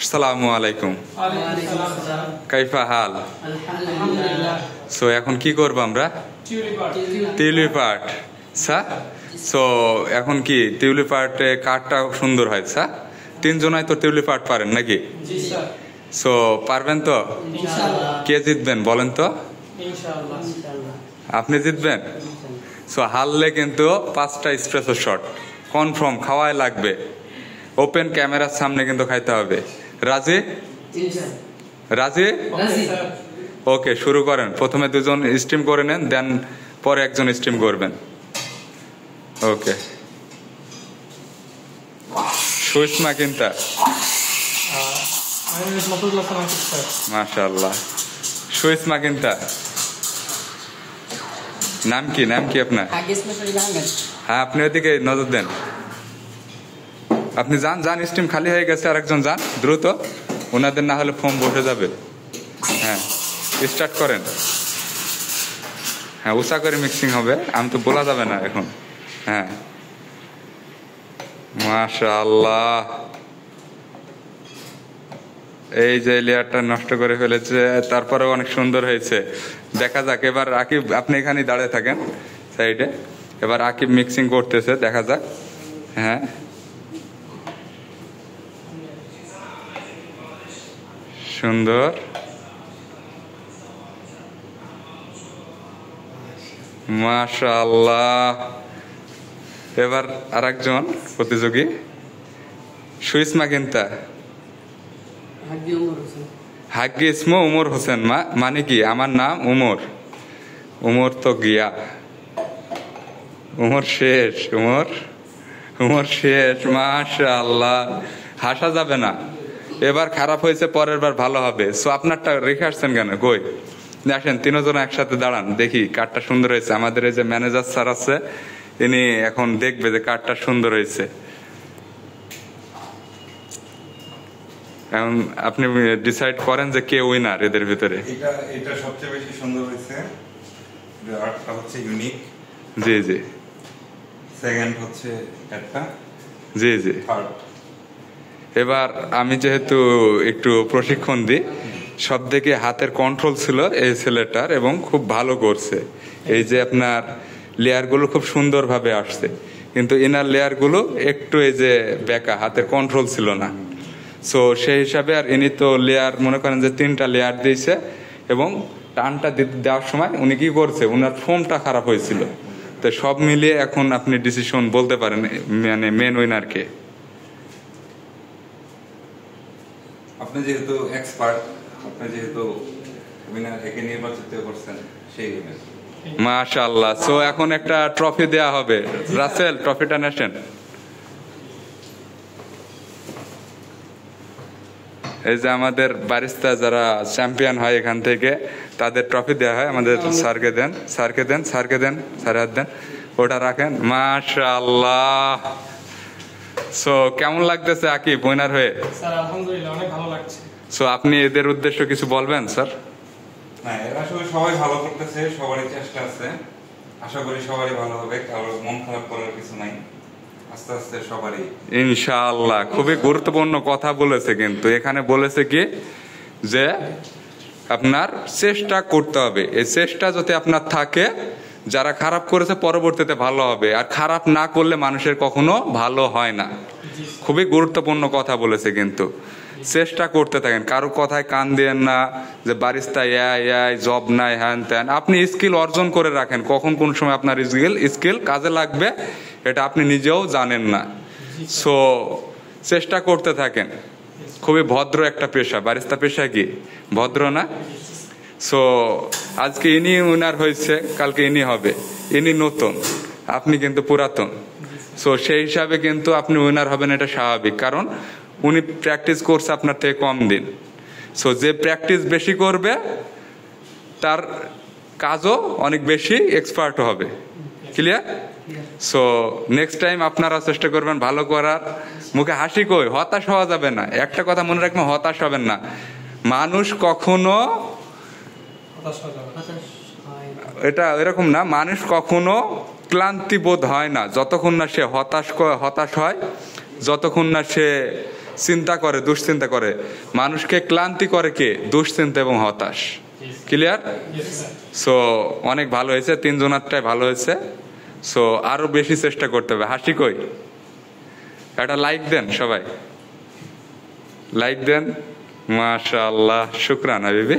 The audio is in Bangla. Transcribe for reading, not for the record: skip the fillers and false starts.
আসসালামু আলাইকুম। কাইফা হাল? সো এখন কি করবো আমরা? Tulip art. সো এখন কি টিউলিপ আর্টে কার্ডটা সুন্দর হয় স্যার? তিনজনাই তো টিউলিপ আর্ট পারেন নাকি? সো পারবেন তো? কে জিতবেন বলেন তো? আপনি জিতবেন। সো হারলে কিন্তু 5টা এসপ্রেসো শট কনফার্ম খাওয়াই লাগবে। ওপেন ক্যামেরার সামনে কিন্তু খাইতে হবে। রাজি? রাজি? ওকে, শুরু করেন। প্রথমে দুজন স্টিম করে নেন, দেন পরে একজন স্টিম করবেন। ওকে, সুষমা কিন্তা। মাশাআল্লাহ। সুষমা কিন্তা, নাম কি? নাম কি আপনার? হ্যাঁ, আপনি ওইদিকে নজর দেন। আপনি যান যান, স্টিম খালি হয়ে গেছে, আর একজন যান দ্রুত, ওনাদের না হলে ফর্ম বসে যাবে। হ্যাঁ, স্টার্ট করেন। হ্যাঁ, উষা করে মিক্সিং হবে, আমি তো বলা যাবে না এখন। হ্যাঁ, মাশাআল্লাহ। এই যে লেয়ারটা নষ্ট করে ফেলেছে, তারপরেও অনেক সুন্দর হয়েছে। দেখা যাক এবার। আকিব, আপনি এখানে দাঁড়িয়ে থাকেন সাইডে। এবার আকিব মিক্সিং করতেছে, দেখা যাক। হ্যাঁ, সুন্দর। মাশাআল্লাহ। এবার আরেকজন প্রতিযোগী, সুইসমা কিন্তা। হাগ্গি ইসমো উমর হোসেন। মানে কি? আমার নাম উমর। উমর তো গিয়া, উমর শেষ। উমর শেষ। মাশাআল্লাহ, হাসা যাবে না। এবার খারাপ হয়েছে, পরের বার ভালো হবে। সো আপনারটা রেখে আসছেন কেন? কই আসেন, তিনজন একসাথে দাঁড়ান, দেখি কার্ডটা সুন্দর হয়েছে। আমাদের এই যে ম্যানেজার স্যার আছে, ইনি এখন দেখবে যে কার্ডটা সুন্দর হয়েছে। এখন আপনি ডিসাইড করেন যে কে উইনার এদের ভিতরে। এটা সবচেয়ে বেশি সুন্দর হয়েছে। আর্টটা হচ্ছে ইউনিক। জি জি। সেকেন্ড হচ্ছে একটা। জি জি। এবার আমি যেহেতু একটু প্রশিক্ষণ দিই, সব থেকে হাতের কন্ট্রোল ছিল এই ছেলেটার, এবং খুব ভালো করছে। এই যে আপনার লেয়ারগুলো খুব সুন্দরভাবে আসছে, কিন্তু ইনার লেয়ারগুলো একটু এই যে বেঁকা, হাতের কন্ট্রোল ছিল না। সো সেই হিসাবে, আর ইনি তো লেয়ার মনে করেন যে 3টা লেয়ার দিয়েছে, এবং টানটা দেওয়ার সময় উনি কি করছে, উনার ফোমটা খারাপ হয়েছিল। তো সব মিলিয়ে এখন আপনি ডিসিশন বলতে পারেন, মানে মেন উইনারকে। আপনি যেহেতু এক্সপার্ট, আপনি যেহেতু উইনার একে নির্বাচিত করছেন, সেই উইনার। মাশাআল্লাহ। সো এখন একটা ট্রফি দেয়া হবে। রাসেল, ট্রফিটা নেছেন। এই যে আমাদের বারিস্তা যারা চ্যাম্পিয়ন হয় এখান থেকে, তাদের ট্রফি দেওয়া হয়। আমাদের স্যারকে দেন, স্যারকে দেন, স্যারকে দেন, স্যার হাত দেন, ওটা রাখেন। মাশাআল্লাহ। সো কেমন লাগতেছে আকিব উইনার হয়ে? স্যার আলহামদুলিল্লাহ, অনেক ভালো লাগছে। সো আপনি এদের উদ্দেশ্য কিছু বলবেন স্যার? না, এরা সবাই ভালো করতেছে, সবারই চেষ্টা আছে। আশা করি সবারই ভালো হবে, কারো মন খারাপ করার কিছু নাই। আস্তে আস্তে সবারই ইনশাআল্লাহ। খুবই গুরুত্বপূর্ণ কথা বলেছে, কিন্তু এখানে বলেছে কি যে আপনার চেষ্টা করতে হবে। এই চেষ্টা যদি আপনার থাকে, যারা খারাপ করেছে পরবর্তীতে ভালো হবে, আর খারাপ না করলে মানুষের কখনো ভালো হয় না। খুবই গুরুত্বপূর্ণ কথা বলেছে, কিন্তু চেষ্টা করতে থাকেন, কারো কথায় কান দেন না যে বারিস্তা জব নাই, হ্যান ত্যান। আপনি স্কিল অর্জন করে রাখেন, কখন কোন সময় আপনার স্কিল কাজে লাগবে এটা আপনি নিজেও জানেন না। সো চেষ্টা করতে থাকেন। খুবই ভদ্র একটা পেশা, বারিস্তা পেশা কি ভদ্র না? সো আজকে ইনি উইনার হয়েছে, কালকে ইনি হবে। ইনি নতুন, আপনি কিন্তু পুরাতন। সো সেই হিসাবে কিন্তু আপনি উইনার হবেন, এটা স্বাভাবিক, কারণ উনি প্র্যাকটিস করছে আপনার থেকে কম দিন। সো যে প্র্যাকটিস বেশি করবে, তার কাজও অনেক বেশি এক্সপার্ট হবে। ক্লিয়ার? সো নেক্সট টাইম আপনারা চেষ্টা করবেন ভালো করার। মুখে হাসি কই, হতাশ হওয়া যাবে না। একটা কথা মনে রাখবেন, হতাশ হবেন না। মানুষ কখনো, এটা এরকম না, মানুষ কখনো ক্লান্তি বোধ হয় না যতক্ষণ না সে হতাশ হয়, যতক্ষণ না সে চিন্তা করে, দুশ্চিন্তা করে। মানুষকে ক্লান্তি করে কে? দুশ্চিন্তা এবং হতাশ। ক্লিয়ার? সো অনেক ভালো হয়েছে, 3 জনারটাই ভালো হয়েছে। সো আরো বেশি চেষ্টা করতে হবে। হাসি কই? একটা লাইক দেন সবাই, লাইক দেন। মাশাআল্লাহ, শুকরান হাবিবি।